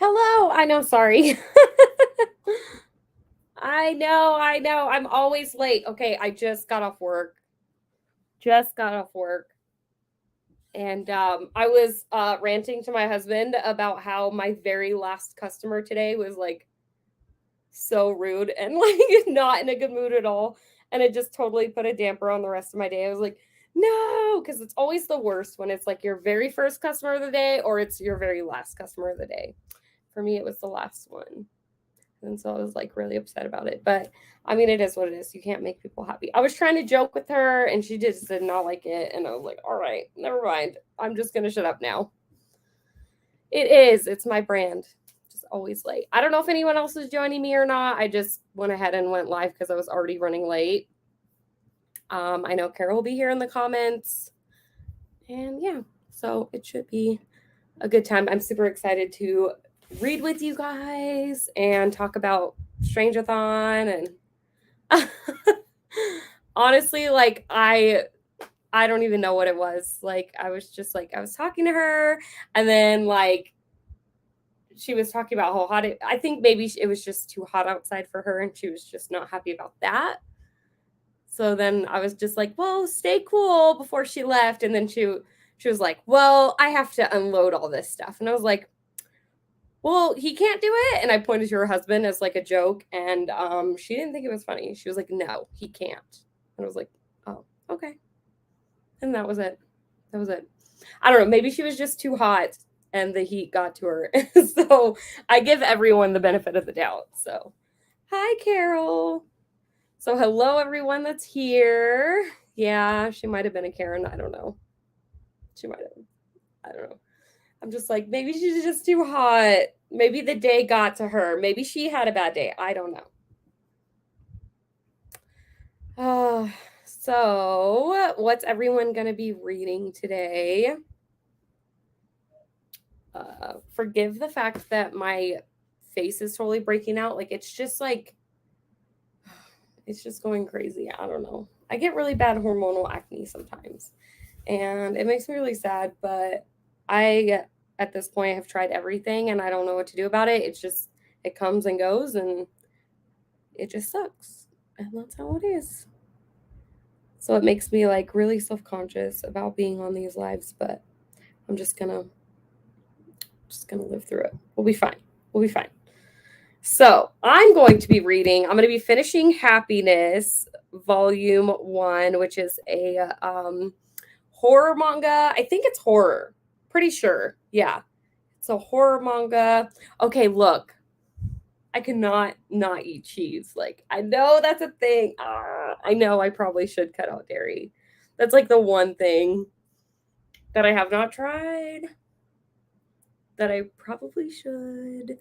Hello. I know. Sorry. I know. I'm always late. Okay. I just got off work. And I was ranting to my husband about how my very last customer today was like so rude and like not in a good mood at all. And it just totally put a damper on the rest of my day. I was like, no, because it's always the worst when it's like your very first customer of the day or it's your very last customer of the day. For me, it was the last one. And so I was like really upset about it. But I mean, it is what it is. You can't make people happy. I was trying to joke with her and she just did not like it. And I was like, all right, never mind. I'm just going to shut up now. It is. It's my brand. Just always late. I don't know if anyone else is joining me or not. I just went ahead and went live because I was already running late. I know Carol will be here in the comments. And yeah, so it should be a good time. I'm super excited to read with you guys and talk about Strangeathon and honestly, like I don't even know what it was. Like I was just like I was talking to her and then like she was talking about how hot I think maybe it was just too hot outside for her and she was just not happy about that. So then I was just like, "Well, stay cool" before she left and then she was like, "Well, I have to unload all this stuff." And I was like, well, he can't do it. And I pointed to her husband as like a joke. And she didn't think it was funny. She was like, no, he can't. And I was like, oh, okay. And that was it. That was it. I don't know. Maybe she was just too hot and the heat got to her. So I give everyone the benefit of the doubt. So, hi, Carol. So, hello, everyone that's here. Yeah, she might have been a Karen. I don't know. She might have. I don't know. I'm just like, maybe she's just too hot. Maybe the day got to her. Maybe she had a bad day. I don't know. So what's everyone going to be reading today? Forgive the fact that my face is totally breaking out. Like, it's just going crazy. I don't know. I get really bad hormonal acne sometimes. And it makes me really sad, but I at this point have tried everything and I don't know what to do about it. It comes and goes and it just sucks. And that's how it is. So it makes me like really self-conscious about being on these lives, but I'm just gonna live through it. We'll be fine. We'll be fine. So I'm going to be finishing Happiness Volume 1, which is a horror manga. I think it's horror. Pretty sure. Yeah. It's a horror manga. Okay, look. I cannot not eat cheese. Like, I know that's a thing. I know I probably should cut out dairy. That's like the one thing that I have not tried that I probably should.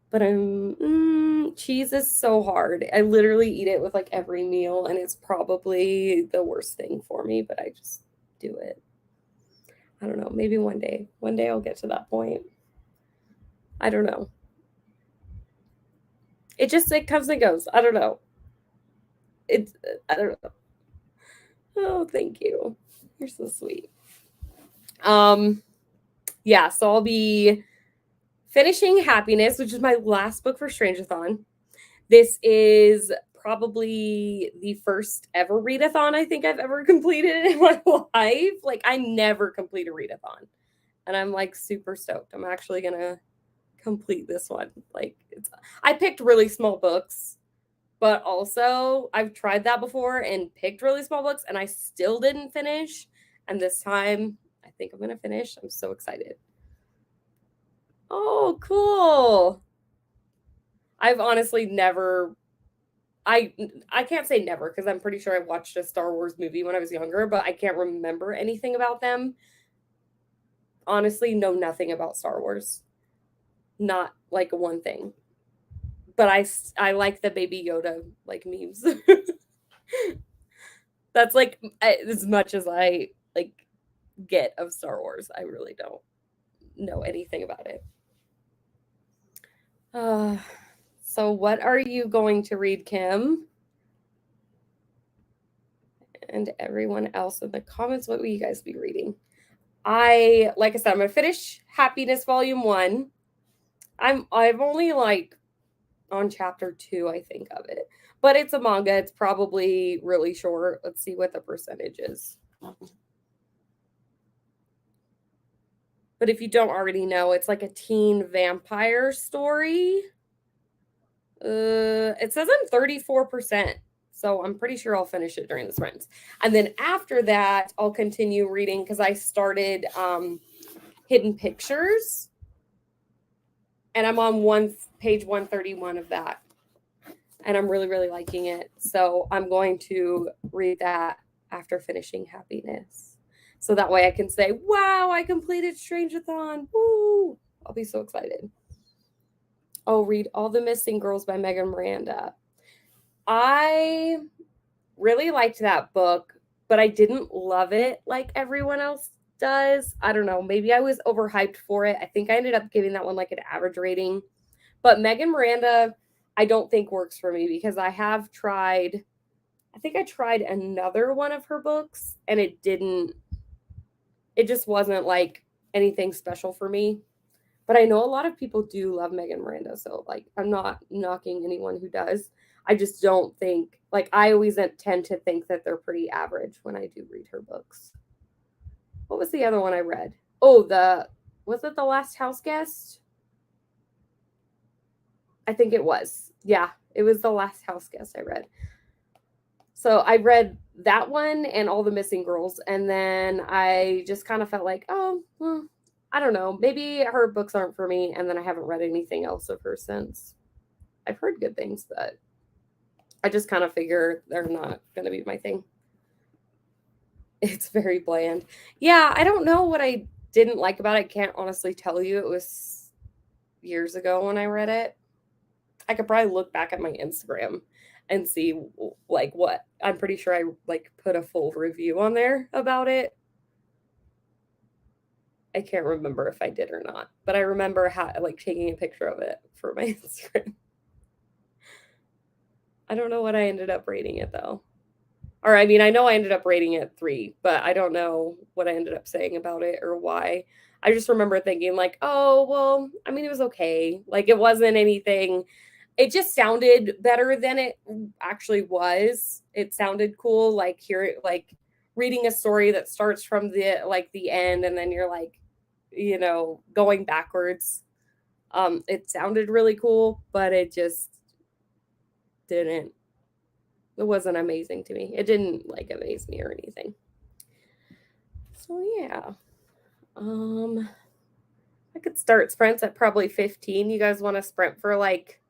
But cheese is so hard. I literally eat it with like every meal, and it's probably the worst thing for me, but I just do it. I don't know. Maybe one day. One day I'll get to that point. I don't know. It comes and goes. I don't know. I don't know. Oh, thank you. You're so sweet. Yeah, so I'll be finishing Happiness, which is my last book for Strangeathon. This is probably the first ever readathon I think I've ever completed in my life. Like, I never complete a readathon. And I'm like super stoked. I'm actually gonna complete this one. Like, I picked really small books, but also I've tried that before and picked really small books and I still didn't finish. And this time I think I'm gonna finish. I'm so excited. Oh, cool. I've honestly never I can't say never because I'm pretty sure I watched a Star Wars movie when I was younger, but I can't remember anything about them. Honestly, know nothing about Star Wars. Not like one thing. But I like the Baby Yoda like memes. That's like as much as I like get of Star Wars. I really don't know anything about it. So what are you going to read, Kim? And everyone else in the comments, what will you guys be reading? Like I said, I'm going to finish Happiness Volume 1. I'm only like on chapter 2, I think, of it. But it's a manga. It's probably really short. Let's see what the percentage is. But if you don't already know, it's like a teen vampire story. It says I'm 34%. So I'm pretty sure I'll finish it during the sprints. And then after that, I'll continue reading because I started Hidden Pictures. And I'm on page 131 of that. And I'm really, really liking it. So I'm going to read that after finishing Happiness. So that way I can say, wow, I completed Strangeathon. Woo! I'll be so excited. Oh, read All the Missing Girls by Megan Miranda. I really liked that book, but I didn't love it like everyone else does. I don't know. Maybe I was overhyped for it. I think I ended up giving that one like an average rating. But Megan Miranda, I don't think works for me because I think I tried another one of her books and it just wasn't like anything special for me. But I know a lot of people do love Megan Miranda, so like I'm not knocking anyone who does. I just don't think like I always tend to think that they're pretty average when I do read her books. What was the other one I read? Oh, was it The Last House Guest? I think it was. Yeah, it was The Last House Guest I read. So I read that one and All the Missing Girls, and then I just kind of felt like, oh, well, I don't know, maybe her books aren't for me, and then I haven't read anything else of her since. I've heard good things, but I just kind of figure they're not going to be my thing. It's very bland. Yeah, I don't know what I didn't like about it. I can't honestly tell you. It was years ago when I read it. I could probably look back at my Instagram and see like what. I'm pretty sure I like put a full review on there about it. I can't remember if I did or not, but I remember like taking a picture of it for my Instagram. I don't know what I ended up rating it though. Or I mean, I know I ended up rating it 3, but I don't know what I ended up saying about it or why. I just remember thinking like, "Oh, well, I mean, it was okay. Like it wasn't anything. It just sounded better than it actually was. It sounded cool like like reading a story that starts from the end and then you're like, going backwards. It sounded really cool, but it just didn't it wasn't amazing to me. It didn't like amaze me or anything. So yeah. I could start sprints at probably 15. You guys want to sprint for like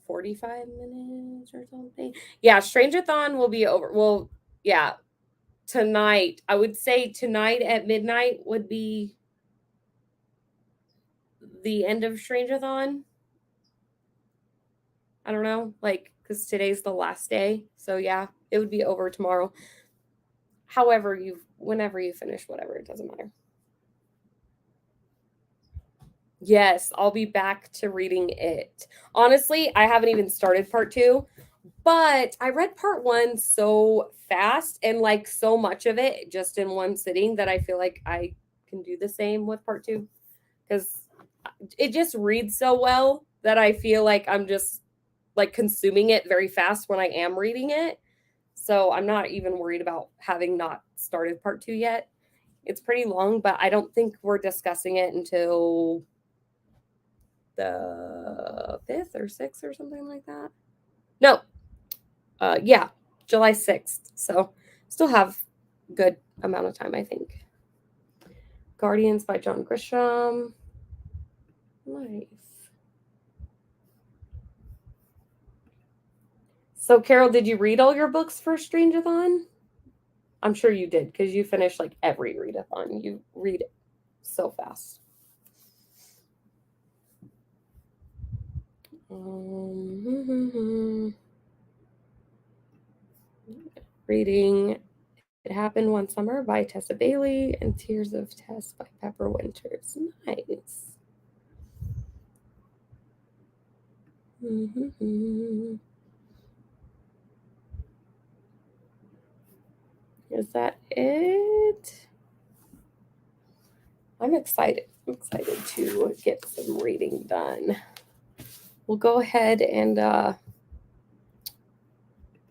45 minutes or something? Yeah, Strangeathon will be over. Well, yeah. Tonight, I would say tonight at midnight would be the end of Strangeathon. I don't know, like, because today's the last day. So yeah, it would be over tomorrow. However, whenever you finish, whatever, it doesn't matter. Yes, I'll be back to reading it. Honestly, I haven't even started part 2, but I read part 1 so fast and like so much of it just in one sitting that I feel like I can do the same with part 2 because it just reads so well that I feel like I'm just like consuming it very fast when I am reading it. So I'm not even worried about having not started part 2 yet. It's pretty long, but I don't think we're discussing it until the 5th or 6th or something like that. No. Yeah, July 6th. So still have good amount of time, I think. Guardians by John Grisham. Nice. So Carol, did you read all your books for Strangeathon? I'm sure you did because you finished like every readathon. You read so fast. Reading It Happened One Summer by Tessa Bailey and Tears of Tess by Pepper Winters. Nice. Is that it? I'm excited. I'm excited to get some reading done. We'll go ahead and I'm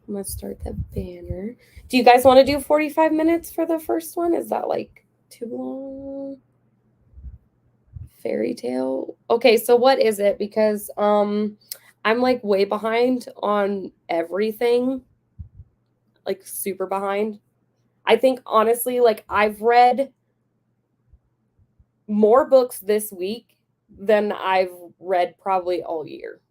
gonna start the banner. Do you guys want to do 45 minutes for the first one? Is that like too long? Fairy tale. Okay, so what is it? Because I'm like way behind on everything. Like super behind. I think honestly, like I've read more books this week than I've read probably all year.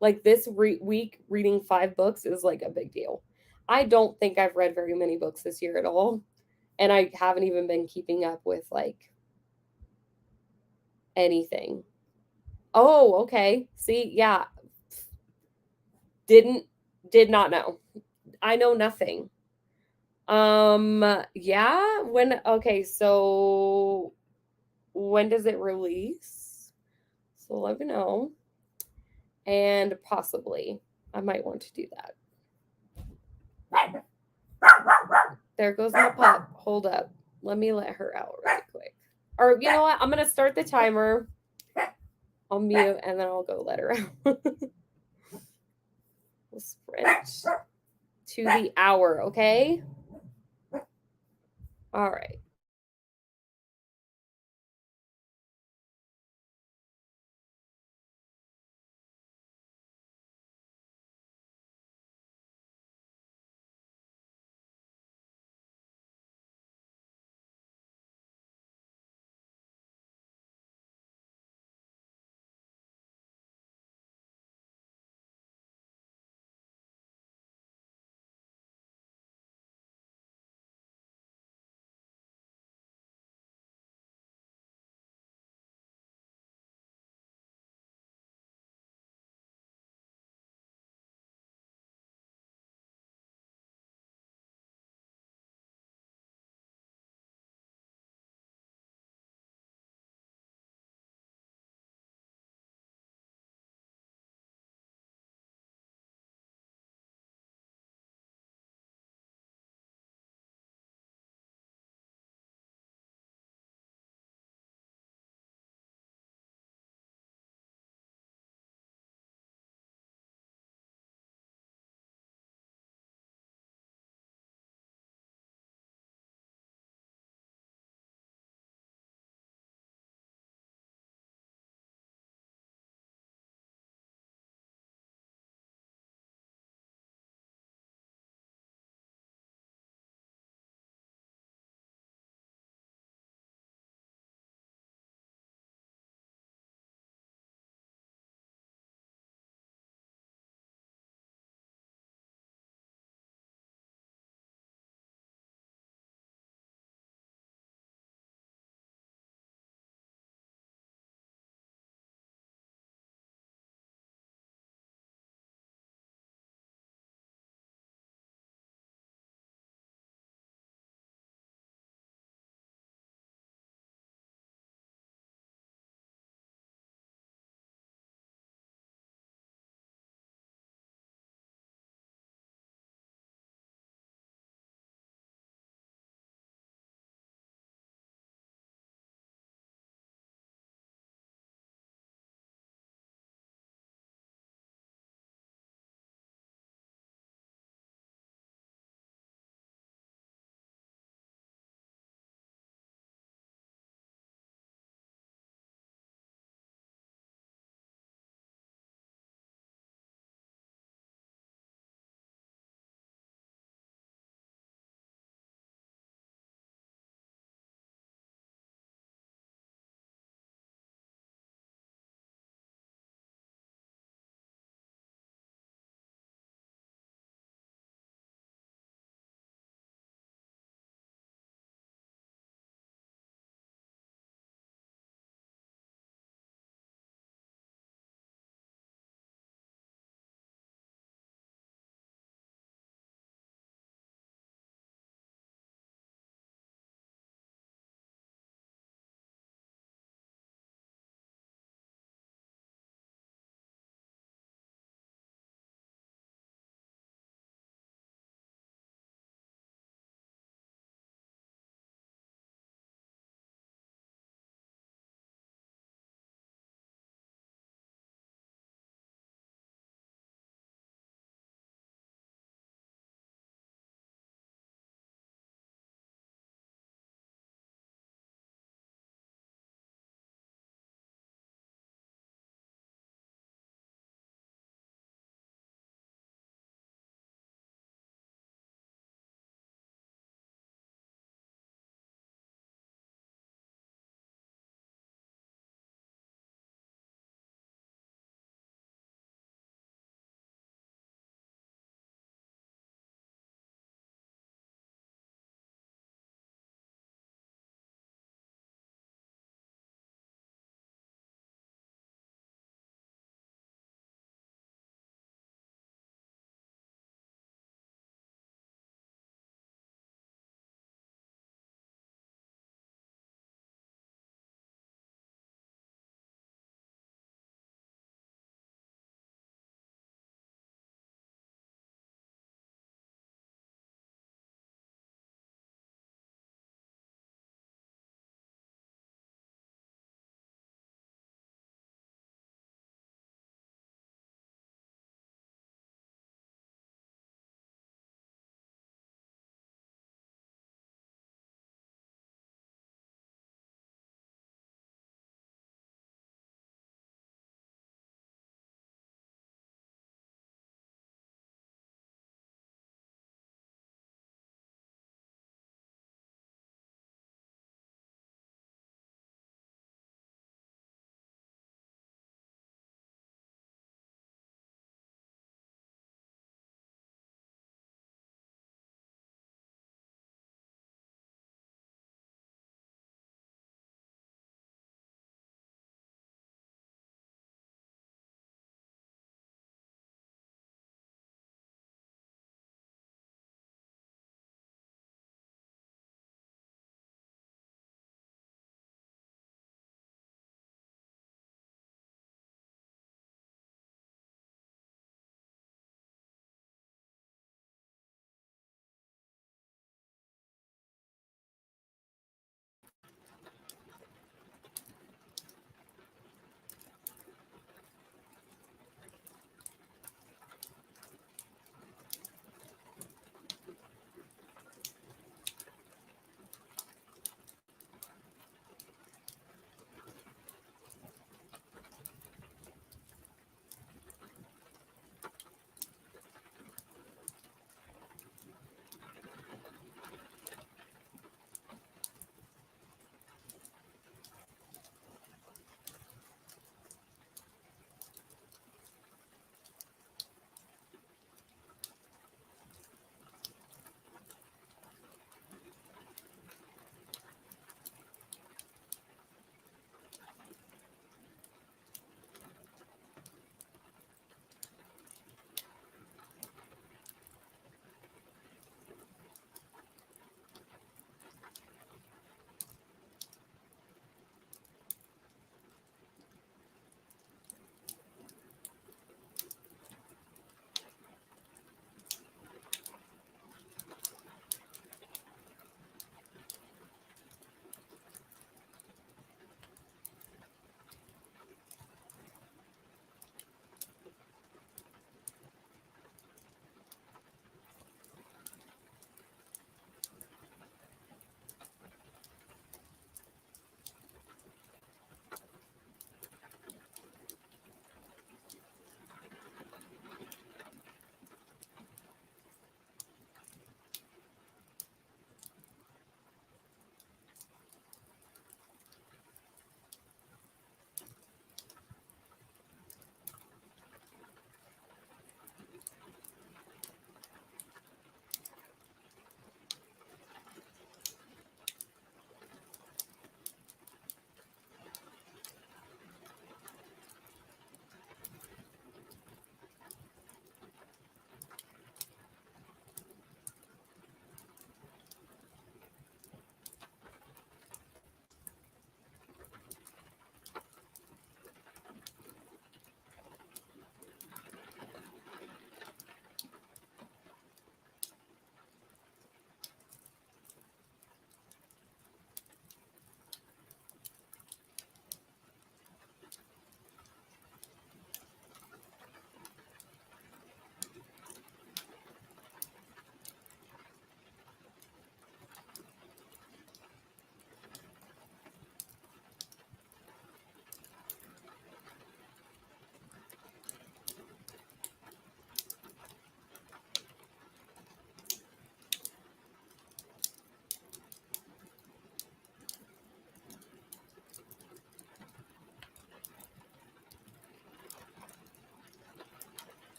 Like this week, reading 5 books is like a big deal. I don't think I've read very many books this year at all. And I haven't even been keeping up with like anything. Oh, okay. See, yeah. Did not know. I know nothing. Yeah, okay, so when does it release? So let me know. And possibly I might want to do that. There goes my pup. Hold up. Let me let her out really quick. Or you know what? I'm gonna start the timer. I'll mute and then I'll go let her out. We'll sprint to the hour, okay? All right.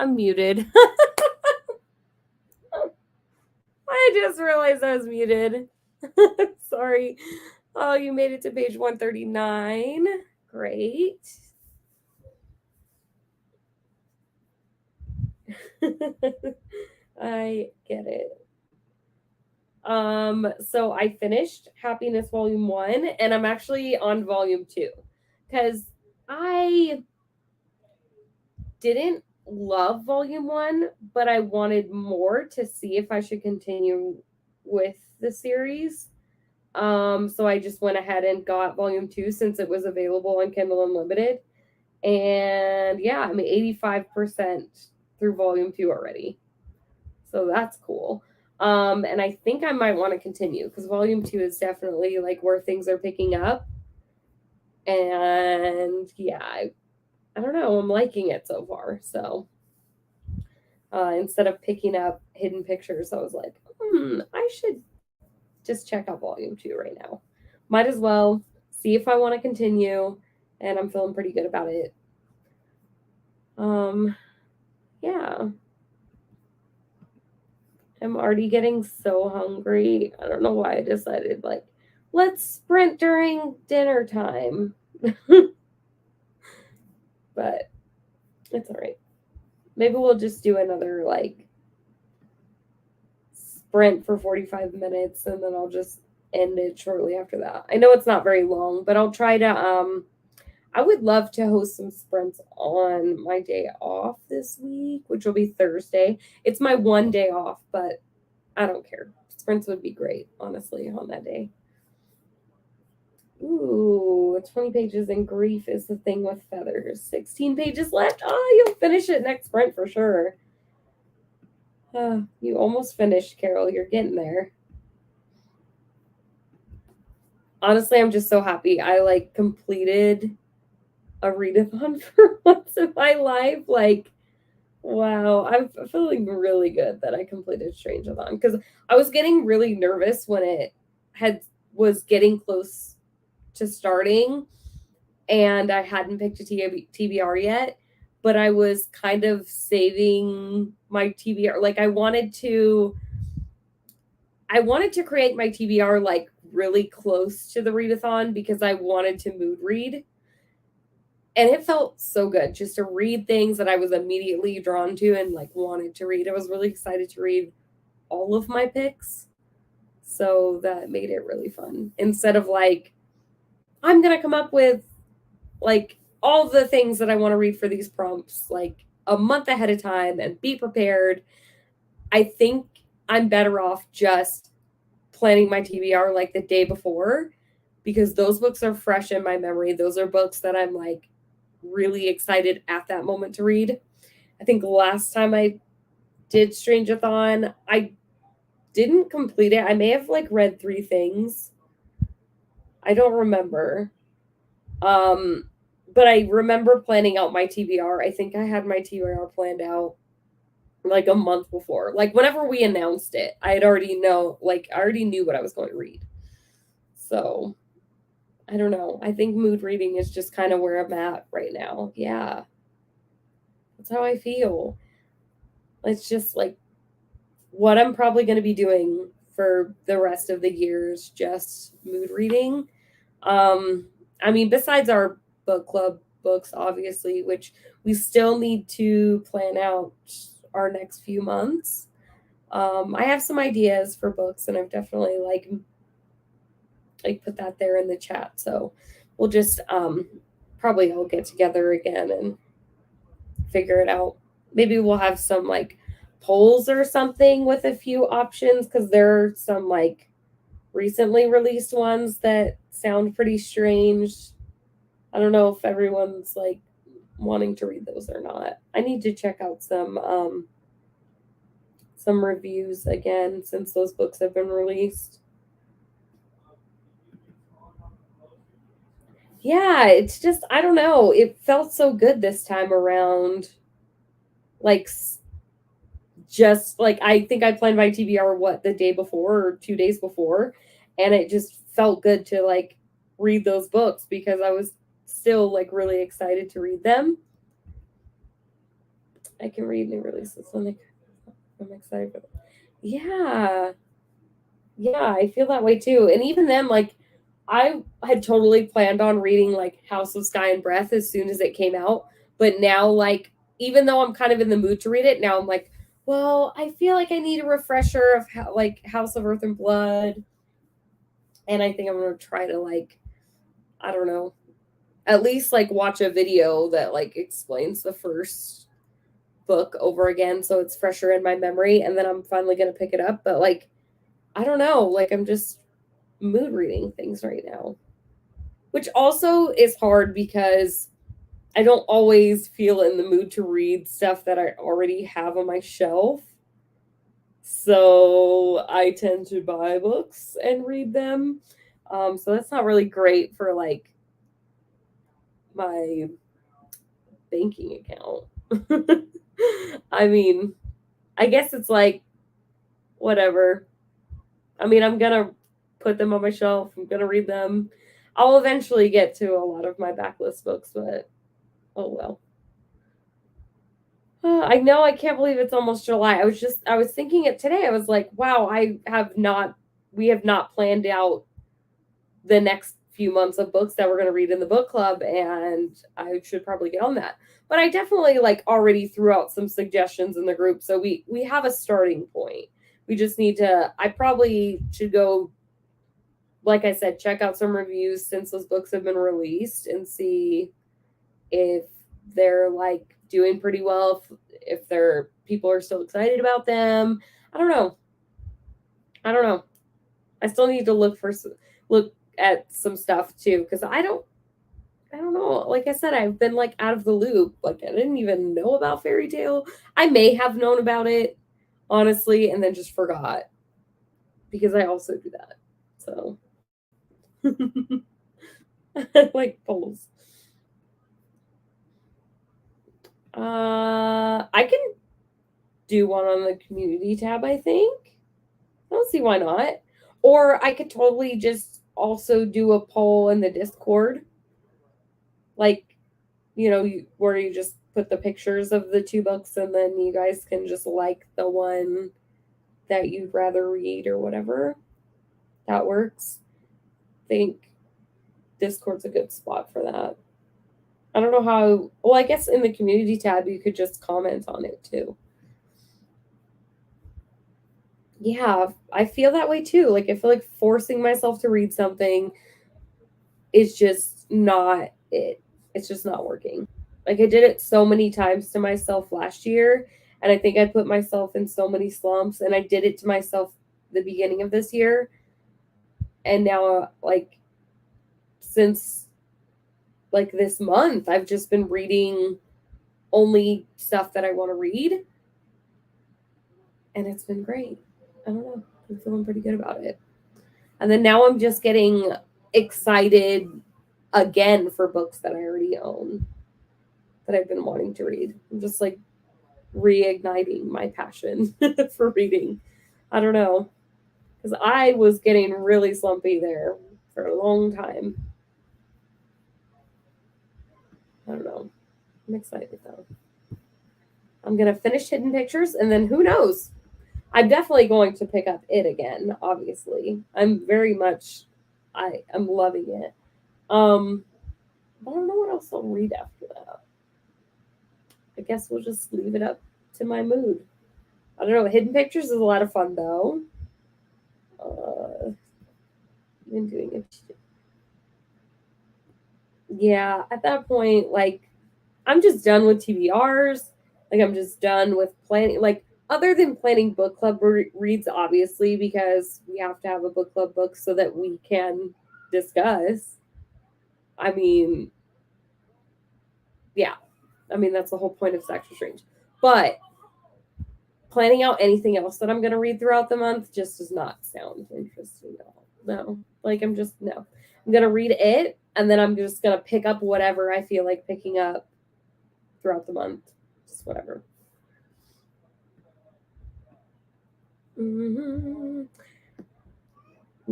I'm muted. I just realized I was muted. Sorry. Oh, you made it to page 139. Great. I get it. So I finished Happiness Volume 1 and I'm actually on Volume 2 because I didn't love Volume 1, but I wanted more to see if I should continue with the series. So I just went ahead and got Volume 2 since it was available on Kindle Unlimited. And yeah, I'm 85% through Volume 2 already. So that's cool. And I think I might want to continue because Volume 2 is definitely like where things are picking up. And yeah, I don't know, I'm liking it so far. So instead of picking up Hidden Pictures, I was like, I should just check out Volume 2 right now. Might as well see if I want to continue. And I'm feeling pretty good about it. Yeah. I'm already getting so hungry. I don't know why I decided, like, let's sprint during dinner time. But it's all right. Maybe we'll just do another, like, sprint for 45 minutes and then I'll just end it shortly after that. I know it's not very long, but I'll try to, I would love to host some sprints on my day off this week, which will be Thursday. It's my one day off, but I don't care. Sprints would be great, honestly, on that day. Ooh, 20 pages in Grief is the Thing with Feathers. 16 pages left. Oh, you'll finish it next sprint for sure. You almost finished, Carol. You're getting there. Honestly, I'm just so happy. I like completed a readathon for once in my life. Like, wow, I'm feeling really good that I completed Strangeathon because I was getting really nervous when it was getting close to starting and I hadn't picked a TBR yet, but I was kind of saving my TBR. Like I wanted to create my TBR like really close to the readathon because I wanted to mood read. And it felt so good just to read things that I was immediately drawn to and like wanted to read. I was really excited to read all of my picks. So that made it really fun. Instead of like, I'm going to come up with like all the things that I want to read for these prompts like a month ahead of time and be prepared. I think I'm better off just planning my TBR like the day before because those books are fresh in my memory. Those are books that I'm like really excited at that moment to read. I think last time I did Strangeathon, I didn't complete it. I may have like read 3 things. I don't remember. But I remember planning out my TBR. I think I had my TBR planned out like a month before. Like whenever we announced it, I already knew what I was going to read. So I don't know. I think mood reading is just kind of where I'm at right now. Yeah. That's how I feel. It's just like what I'm probably going to be doing for the rest of the year is just mood reading. I mean, besides our book club books, obviously, which we still need to plan out our next few months. I have some ideas for books, and I've definitely like put that there in the chat. So we'll just probably all get together again and figure it out. Maybe we'll have some like polls or something with a few options because there are some like recently released ones that sound pretty strange. I don't know if everyone's like wanting to read those or not. I need to check out some reviews again since those books have been released. Yeah, it's just I don't know. It felt so good this time around. Like just like I think I planned my TBR the day before or 2 days before, and it just felt good to like read those books because I was still like really excited to read them. I can read new releases. I'm excited for it. Yeah. Yeah, I feel that way too. And even then, like, I had totally planned on reading like House of Sky and Breath as soon as it came out. But now, like, even though I'm kind of in the mood to read it, now I'm like, well, I feel like I need a refresher of how, like House of Earth and Blood. And I think I'm gonna try to like, I don't know, at least like watch a video that like explains the first book over again so it's fresher in my memory, and then I'm finally gonna pick it up. But like, I don't know, like I'm just mood reading things right now, which also is hard because I don't always feel in the mood to read stuff that I already have on my shelf. So I tend to buy books and read them. So that's not really great for like my banking account. I mean, I guess it's like whatever. I mean, I'm gonna put them on my shelf. I'm gonna read them. I'll eventually get to a lot of my backlist books, but oh well. I know, I can't believe it's almost July. I was thinking it today. I was like, wow, we have not planned out the next few months of books that we're going to read in the book club, and I should probably get on that. But I definitely like already threw out some suggestions in the group, so we have a starting point. We just need to, I probably should go, like I said, check out some reviews since those books have been released and see if they're like doing pretty well, if they're people are still excited about them. I don't know. I still need to look at some stuff too, because I don't know. Like I said, I've been like out of the loop. Like I didn't even know about Fairy Tale. I may have known about it, honestly, and then just forgot, because I also do that. So like polls. I can do one on the community tab, I think. I don't see why not. Or I could totally just also do a poll in the Discord. Like, where you just put the pictures of the two books and then you guys can just like the one that you'd rather read or whatever. That works. I think Discord's a good spot for that. I don't know how. Well, I guess in the community tab, you could just comment on it too. Yeah, I feel that way too. Like, I feel like forcing myself to read something is just not it. It's just not working. Like, I did it so many times to myself last year, and I think I put myself in so many slumps, and I did it to myself the beginning of this year. And now, like, since like this month, I've just been reading only stuff that I want to read, and it's been great. I don't know. I'm feeling pretty good about it. And then now I'm just getting excited again for books that I already own that I've been wanting to read. I'm just like reigniting my passion for reading. I don't know. Because I was getting really slumpy there for a long time. I don't know. I'm excited though. I'm going to finish Hidden Pictures, and then who knows? I'm definitely going to pick up it again, obviously. I'm loving it. I don't know what else I'll read after that. I guess we'll just leave it up to my mood. I don't know. Hidden Pictures is a lot of fun though. Been doing it. Yeah, at that point, like, I'm just done with TBRs. Like, I'm just done with planning. Like, other than planning book club reads, obviously, because we have to have a book club book so that we can discuss. I mean, yeah. I mean, that's the whole point of Extra Strange. But planning out anything else that I'm going to read throughout the month just does not sound interesting at all. No. Like, no. I'm going to read it, and then I'm just going to pick up whatever I feel like picking up throughout the month. Just whatever. Mm-hmm.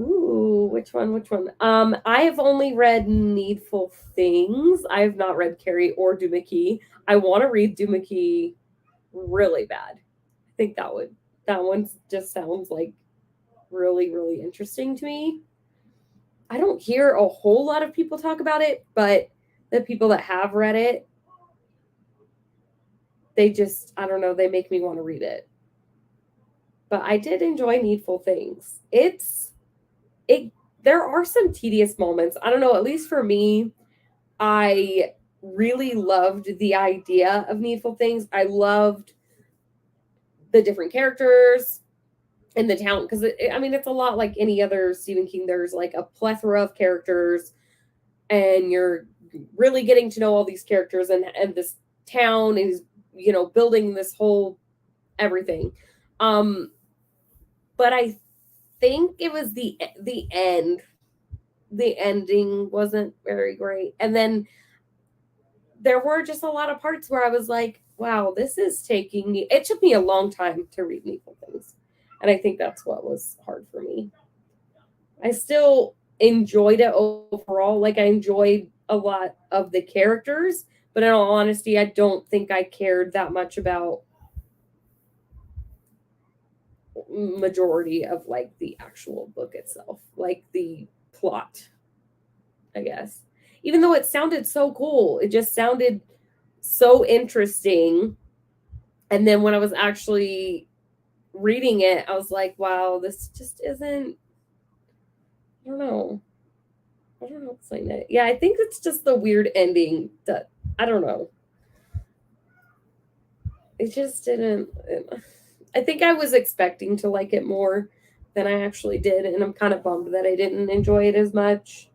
Ooh, which one? I have only read Needful Things. I have not read Carrie or Doomickey. I want to read Doomickey really bad. I think that one just sounds like really, really interesting to me. I don't hear a whole lot of people talk about it, but the people that have read it, they just, I don't know, they make me want to read it. But I did enjoy Needful Things. It there are some tedious moments. I don't know, at least for me, I really loved the idea of Needful Things. I loved the different characters in the town because I mean it's a lot like any other Stephen King. There's like a plethora of characters, and you're really getting to know all these characters, and this town is building this whole everything. Um, but I think it was the end. The ending wasn't very great, and then there were just a lot of parts where I was like, wow, this is taking me. It took me a long time to read Needful Things. And I think that's what was hard for me. I still enjoyed it overall. Like, I enjoyed a lot of the characters, but in all honesty, I don't think I cared that much about majority of like the actual book itself, like the plot, I guess. Even though it sounded so cool, it just sounded so interesting. And then when I was actually reading it, I was like, wow, this just isn't, I don't know. I don't know how to explain it. Yeah, I think it's just the weird ending that, I don't know. It just didn't. I think I was expecting to like it more than I actually did. And I'm kind of bummed that I didn't enjoy it as much.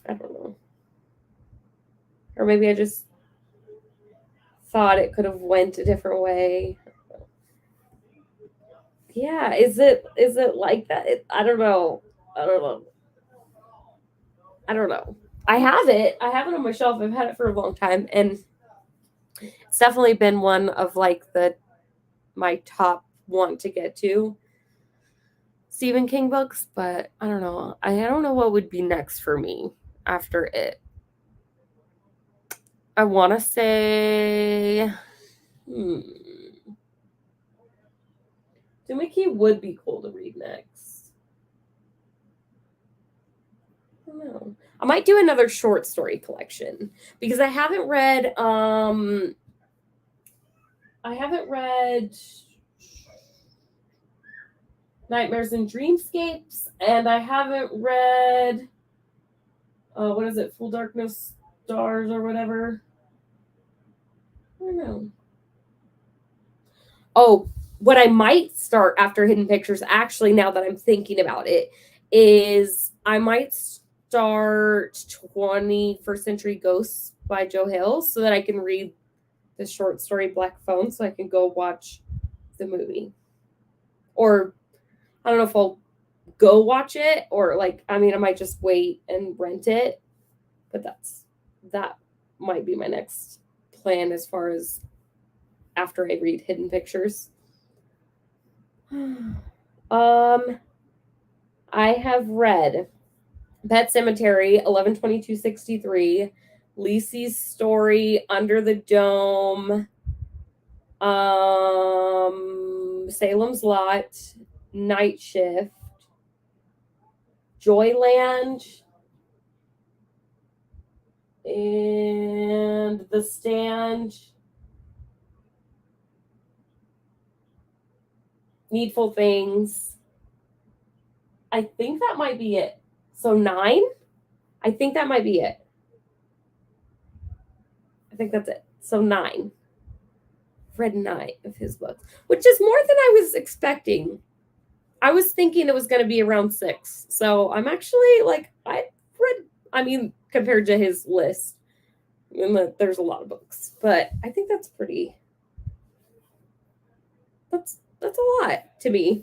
I don't know. Or maybe I just thought it could have went a different way. Yeah, is it like that? I don't know. I don't know. I don't know. I have it. I have it on my shelf. I've had it for a long time, and it's definitely been one of like the my top one to get to Stephen King books. But I don't know. I don't know what would be next for me after it. I want to say, Doomickey would be cool to read next. I don't know. I might do another short story collection because I haven't read Nightmares and Dreamscapes, and I haven't read what is it, Full Darkness Stars or whatever. I don't know. Oh, what I might start after Hidden Pictures, actually, now that I'm thinking about it, is I might start 21st Century Ghosts by Joe Hill so that I can read the short story Black Phone so I can go watch the movie. Or I don't know if I'll go watch it or like, I mean, I might just wait and rent it, but that might be my next plan as far as after I read Hidden Pictures. I have read Pet Cemetery 11/22/63, Lisi's Story, Under the Dome, Salem's Lot, Night Shift, Joyland, and The Stand, Needful Things. I think that might be it. So 9? I think that might be it. I think that's it. So 9. I've read 9 of his books, which is more than I was expecting. I was thinking it was going to be around 6. So I'm actually like, I mean, compared to his list, there's a lot of books, but I think that's pretty, that's a lot to me.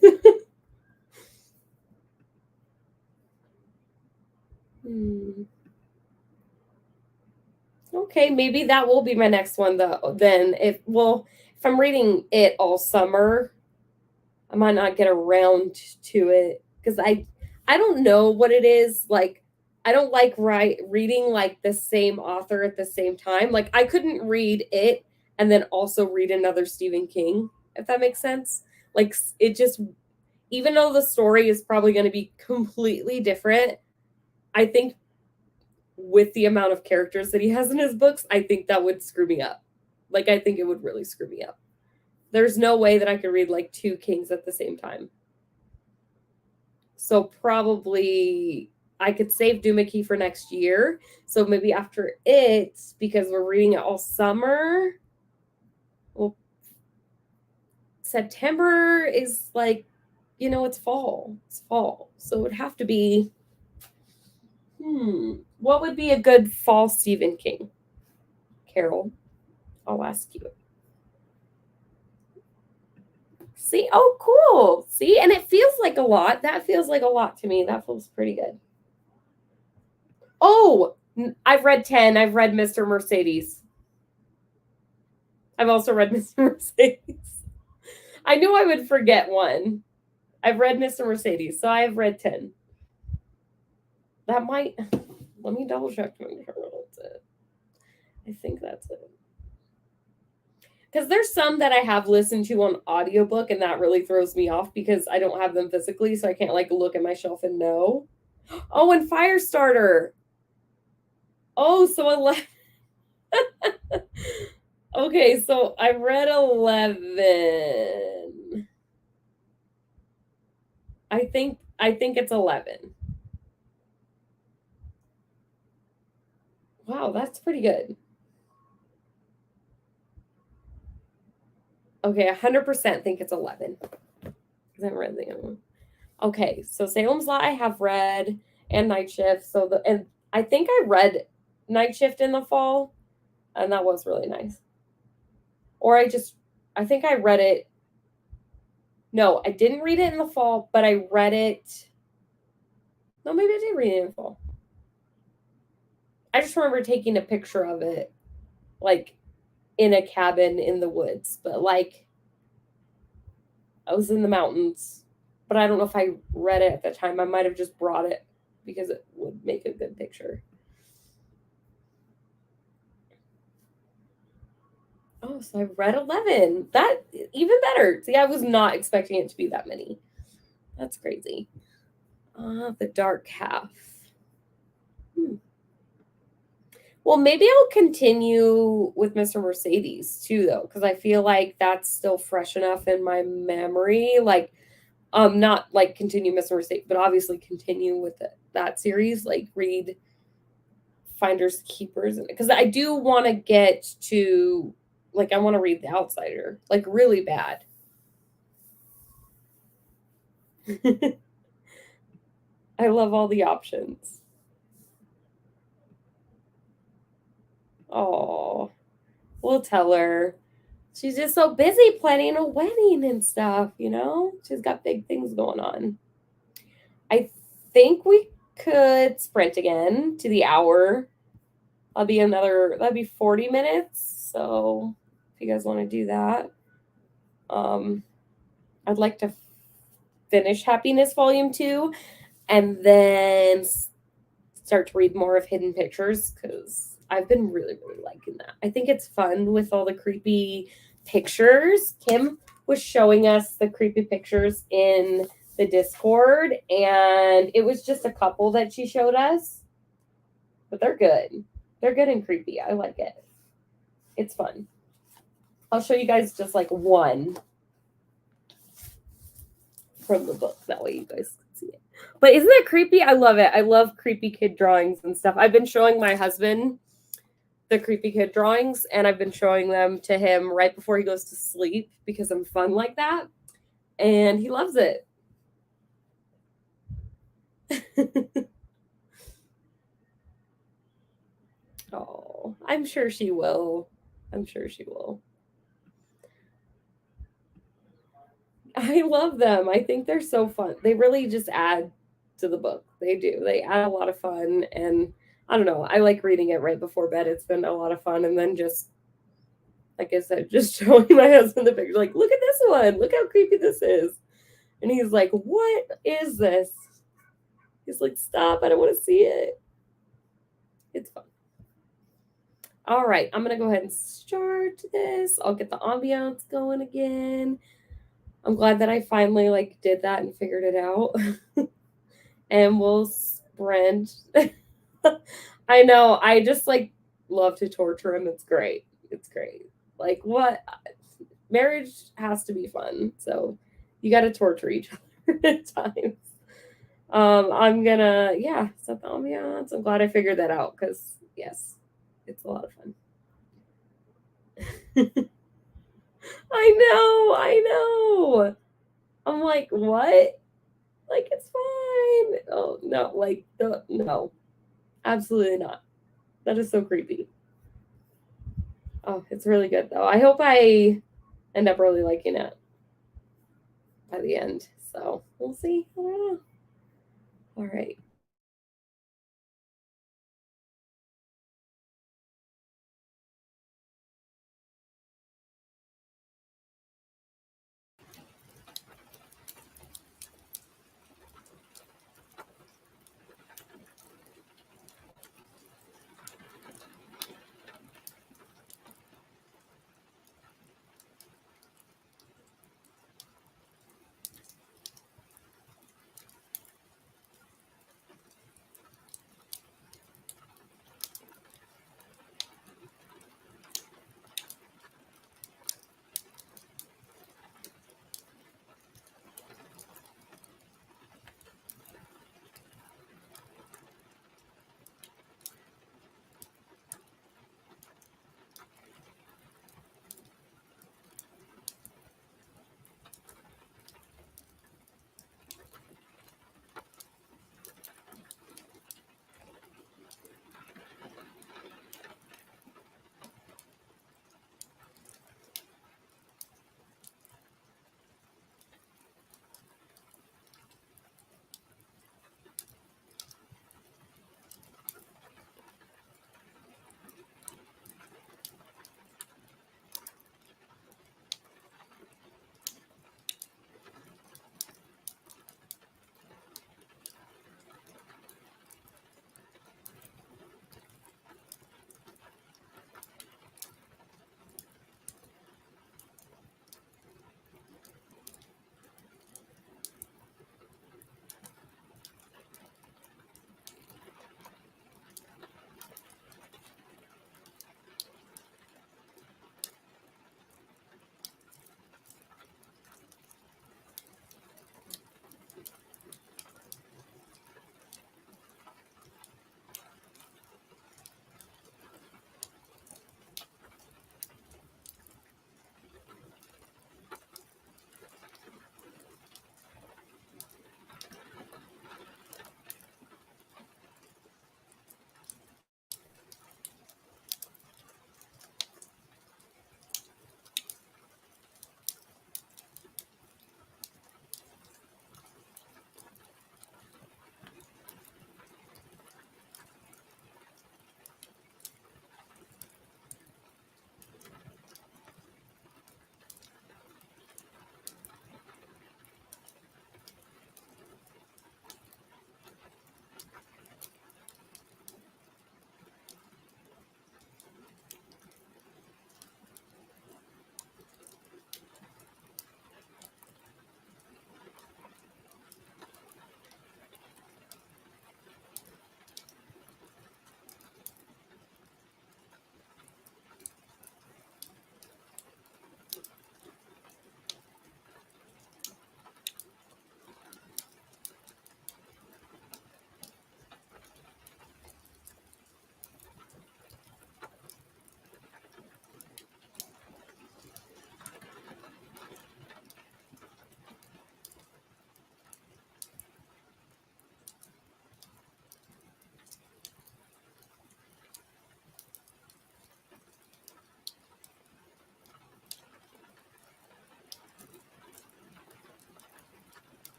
Okay, maybe that will be my next one though. Then if I'm reading it all summer, I might not get around to it because I don't know what it is. Like I don't like reading like the same author at the same time. Like I couldn't read it and then also read another Stephen King, if that makes sense. Like it just, even though the story is probably going to be completely different, I think with the amount of characters that he has in his books, I think that would screw me up. Like I think it would really screw me up. There's no way that I could read like two Kings at the same time. So probably I could save Doohickey for next year. So maybe after it, because we're reading it all summer. Well, September is like, it's fall. It's fall. So it would have to be, what would be a good fall Stephen King? Carol, I'll ask you. See, oh, cool. See, and it feels like a lot. That feels like a lot to me. That feels pretty good. Oh, I've read 10. I've read Mr. Mercedes. I've also read Mr. Mercedes. I knew I would forget one. I've read Mr. Mercedes, so I have read 10. That might, let me double check to make sure that's it. I think that's it. Because there's some that I have listened to on audiobook, and that really throws me off because I don't have them physically, so I can't like look at my shelf and know. Oh, and Firestarter. Oh, so 11. Okay, so I read 11. I think it's 11. Wow, that's pretty good. Okay, 100% think it's 11. I haven't read the other one. Okay, so Salem's Lot I have read, and Night Shift. And I think I read Night Shift in the fall, and that was really nice. Or I think I read it. No, I didn't read it in the fall, but I read it. No, maybe I did read it in the fall. I just remember taking a picture of it, like in a cabin in the woods, but like I was in the mountains, but I don't know if I read it at the time. I might have just brought it because it would make a good picture. Oh, so I read 11. That even better. See, I was not expecting it to be that many. That's crazy. The Dark Half. Well, maybe I'll continue with Mr. Mercedes too, though, because I feel like that's still fresh enough in my memory. Like, not like continue Mr. Mercedes, but obviously continue with that series. Like, read Finders Keepers, because I do want to get to, like, I want to read The Outsider, like, really bad. I love all the options. Oh, we'll tell her. She's just so busy planning a wedding and stuff, She's got big things going on. I think we could sprint again to the hour. That'd be 40 minutes. So if you guys want to do that, I'd like to finish Happiness Volume 2 and then start to read more of Hidden Pictures because I've been really, really liking that. I think it's fun with all the creepy pictures. Kim was showing us the creepy pictures in the Discord, and it was just a couple that she showed us, but they're good. They're good and creepy. I like it. It's fun. I'll show you guys just like one from the book. That way you guys can see it. But isn't that creepy? I love it. I love creepy kid drawings and stuff. I've been showing my husband the creepy kid drawings, and I've been showing them to him right before he goes to sleep because I'm fun like that. And he loves it. Oh, I'm sure she will. I'm sure she will. I love them. I think they're so fun. They really just add to the book. They do. They add a lot of fun, and I don't know. I like reading it right before bed. It's been a lot of fun. And then just, like I said, just showing my husband the picture, like, look at this one. Look how creepy this is. And he's like, what is this? He's like, stop. I don't want to see it. It's fun. All right, I'm gonna go ahead and start this. I'll get the ambiance going again. I'm glad that I finally like did that and figured it out. And we'll sprint. I know. I just like love to torture him. It's great. It's great. Like what? Marriage has to be fun. So you got to torture each other at times. I'm gonna set the ambiance. I'm glad I figured that out because yes, it's a lot of fun. I know. I'm like, what? Like it's fine. Oh no, like the no, absolutely not. That is so creepy. Oh, it's really good though. I hope I end up really liking it by the end. So we'll see. I don't know. All right.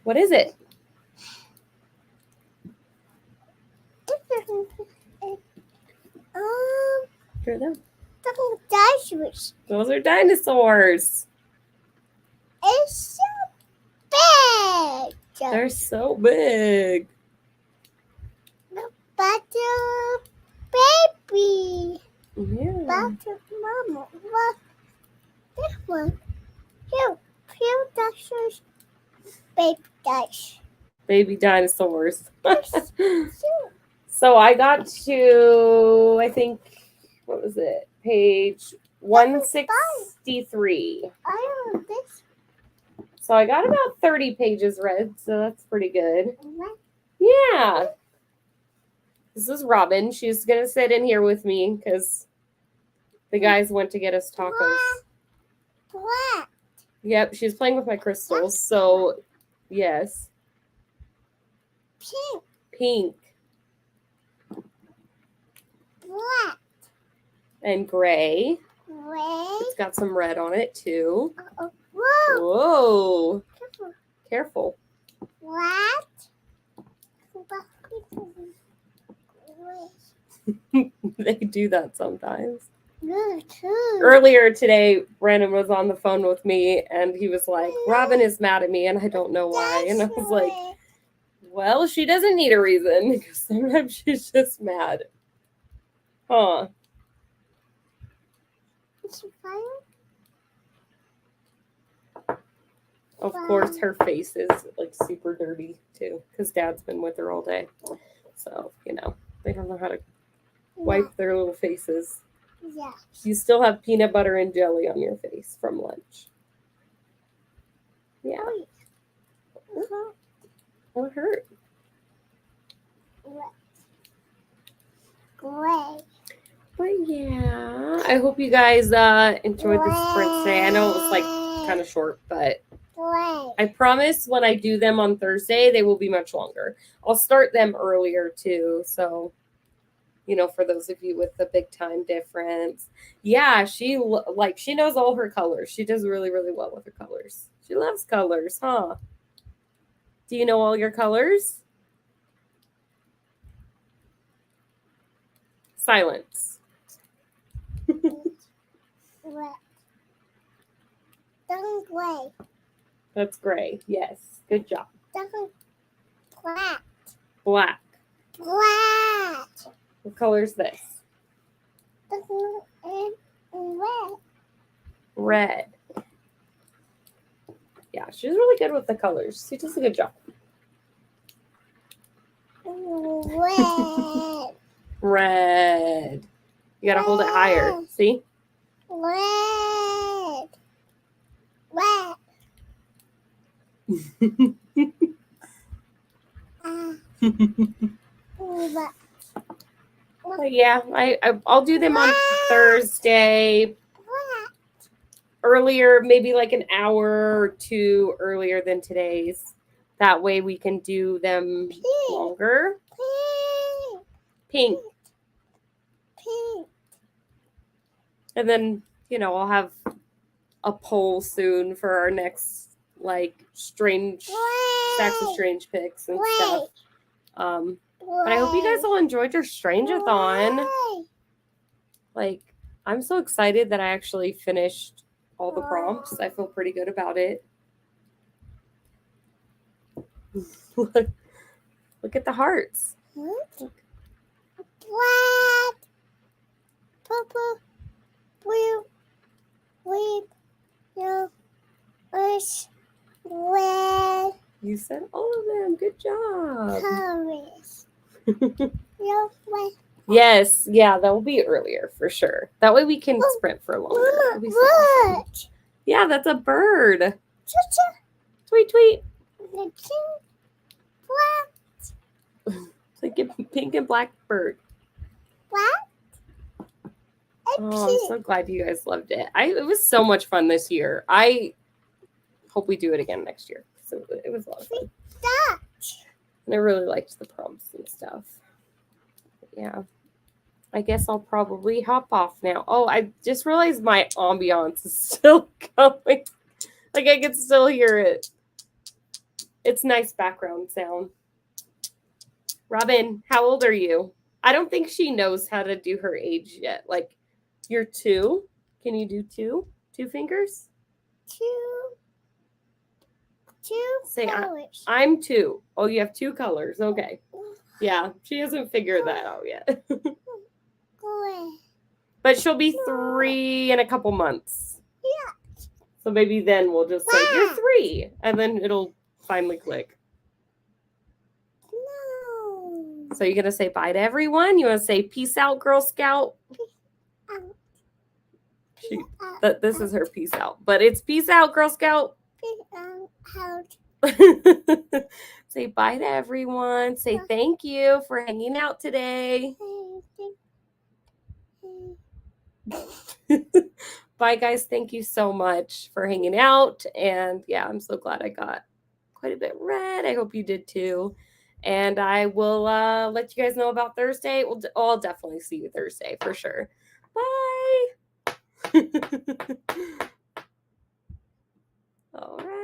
What is it? Hear them. Dinosaurs. Those are dinosaurs. It's so big. They're so big. But baby. Yeah. But mama. What? This one. Here dinosaurs. Baby dinosaurs. Baby dinosaurs. Cute. So I got to, I think, what was it? Page 163. I know this. So I got about 30 pages read, so that's pretty good. One. Yeah. This is Robin. She's going to sit in here with me because the guys went to get us tacos. Black. Yep, she's playing with my crystals. So, yes. Pink. Pink Black. and gray. Red. It's got some red on it, too. Whoa. Whoa. Careful. Careful. Black. They do that sometimes. Good too. Earlier today, Brandon was on the phone with me, and he was like, Robin is mad at me, and I don't know why. And I was like, well, she doesn't need a reason, because sometimes she's just mad. Huh. Is she fine? Of course, her face is like super dirty, too, because Dad's been with her all day. So, you know, they don't know how to wipe their little faces. Yeah. You still have peanut butter and jelly on your face from lunch. Yeah. What hurt? Gray. But yeah, I hope you guys enjoyed the sprint today. I know it was like kind of short, but Gray. I promise when I do them on Thursday, they will be much longer. I'll start them earlier too. So, you know, for those of you with the big time difference. Yeah, she knows all her colors. She does really, really well with her colors. She loves colors, huh? Do you know all your colors? Silence. Red. Don't gray. That's gray. Yes. Good job. Don't black. Black. Black. What color is this? And red. Red. Yeah, she's really good with the colors. She does a good job. Red. Red. You gotta hold it higher. See? Red. Red. Red. But yeah, I'll do them on Thursday. Earlier, maybe like an hour or two earlier than today's. That way we can do them longer. Pink. Pink. And then, you know, I'll have a poll soon for our next like stacks of strange picks and stuff. But I hope you guys all enjoyed your Strangeathon. Like, I'm so excited that I actually finished all the prompts. I feel pretty good about it. Look at the hearts. Black, purple, blue, red, yellow, orange, red. You said all of them. Good job. Colors. Yellow, red. Yes. Yeah, that will be earlier for sure. That way we can sprint for longer. It'll be so awesome. Yeah, that's a bird. Tweet, tweet. Black. It's like a pink and black bird. Black. Oh, I'm so glad you guys loved it. It was so much fun this year. I hope we do it again next year. So it was a lot of fun. And I really liked the prompts and stuff. But yeah. I guess I'll probably hop off now. Oh, I just realized my ambiance is still going. Like I can still hear it. It's nice background sound. Robin, how old are you? I don't think she knows how to do her age yet. Like, you're 2. Can you do 2? 2 fingers? Two Say, colors. I'm 2. Oh, you have 2 colors. Okay. Yeah, she hasn't figured that out yet. But she'll be 3 in a couple months. Yeah. So maybe then we'll just say, you're 3. And then it'll finally click. No. So you're going to say bye to everyone? You want to say peace out, Girl Scout? This is her peace out. But it's peace out, Girl Scout. Out. Say bye to everyone. Say thank you for hanging out today. Bye, guys. Thank you so much for hanging out. And yeah, I'm so glad I got quite a bit read. I hope you did too. And I will let you guys know about Thursday. I'll definitely see you Thursday for sure. Bye. All right.